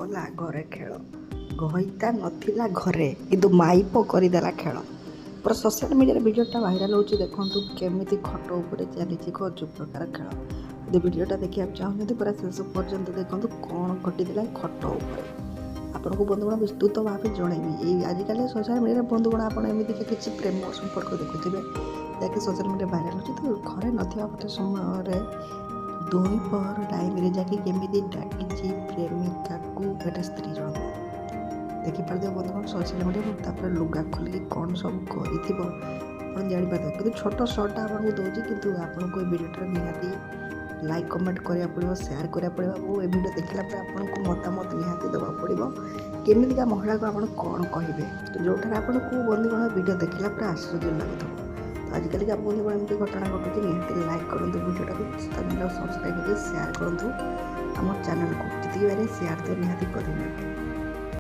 କଲା ଘରେ ଖେଳ ଘଇତା ନଥିଲା ଘରେ କିନ୍ତୁ ମାଇପ କରିଦେଲା ଖେଳ। ପୁରା ସୋସିଆଲ ମିଡ଼ିଆରେ ଭିଡ଼ିଓଟା ଭାଇରାଲ୍ ହେଉଛି। ଦେଖନ୍ତୁ କେମିତି ଖଟ ଉପରେ ଚାଲିଛି ଅଜବ ପ୍ରକାର ଖେଳ। ଯଦି ଭିଡ଼ିଓଟା ଦେଖିବାକୁ ଚାହୁଁଛନ୍ତି ପୁରା ଶେଷ ପର୍ଯ୍ୟନ୍ତ ଦେଖନ୍ତୁ କ'ଣ ଘଟିଥିଲା ଖଟ ଉପରେ। ଆପଣଙ୍କୁ ବନ୍ଧୁଗଣ ବିସ୍ତୃତ ଭାବେ ଜଣେଇବି। ଏଇ ଆଜିକାଲି ସୋସିଆଲ ମିଡ଼ିଆରେ ବନ୍ଧୁଗଣ ଆପଣ ଏମିତି କିଛି ପ୍ରେମ ସମ୍ପର୍କ ଦେଖୁଥିବେ ଯାହାକି ସୋସିଆଲ ମିଡ଼ିଆ ଭାଇରାଲ୍ ହେଉଛି। ତ ଘରେ ନଥିବା ଗୋଟେ ସମୟରେ ଦୁଇ ପହର ଟାଇମ୍ରେ ଯାକି କେମିତି ଡାକିଛି ପ୍ରେମିକାକୁ ଗୋଟେ ସ୍ତ୍ରୀ ଜଣକ ଦେଖିପାରୁଥିବେ ବନ୍ଧୁଗଣ ସୋସିଆଲ ମିଡ଼ିଆରେ। ତାପରେ ଲୁଗା ଖୋଲିକି କ'ଣ ସବୁ କରିଥିବ ଆପଣ ଜାଣିପାରିବେ। କିନ୍ତୁ ଛୋଟ ସର୍ଟଟା ଆପଣଙ୍କୁ ଦେଉଛି, କିନ୍ତୁ ଆପଣଙ୍କୁ ଏ ଭିଡ଼ିଓଟା ନିହାତି ଲାଇକ୍ କମେଣ୍ଟ କରିବାକୁ ପଡ଼ିବ, ସେୟାର କରିବାକୁ ପଡ଼ିବ ଓ ଏ ଭିଡ଼ିଓ ଦେଖିଲା ପରେ ଆପଣଙ୍କୁ ମତାମତ ନିହାତି ଦେବାକୁ ପଡ଼ିବ। କେମିତିକା ମହିଳାକୁ ଆପଣ କ'ଣ କହିବେ, ଯେଉଁଠାରେ ଆପଣଙ୍କୁ ବନ୍ଧୁଗଣ ଭିଡ଼ିଓ ଦେଖିଲା ପରେ ଆଶ୍ଚର୍ଯ୍ୟ ଲାଗୁଥିବ। ତ ଆଜିକାଲିକା ବନ୍ଧୁଗଣ ଏମିତି ଘଟଣା ଘଟୁଛି। ନିହାତି ଲାଇକ୍ କରନ୍ତୁ ଭିଡ଼ିଓଟାକୁ, ଚ୍ୟାନେଲକୁ ସବସ୍କ୍ରାଇବ୍ କରି ସେୟାର କରନ୍ତୁ ଆମ ଚ୍ୟାନେଲକୁ। ଯେତିକି ବେଳେ ସେୟାର ତ ନିହାତି କରିବେ।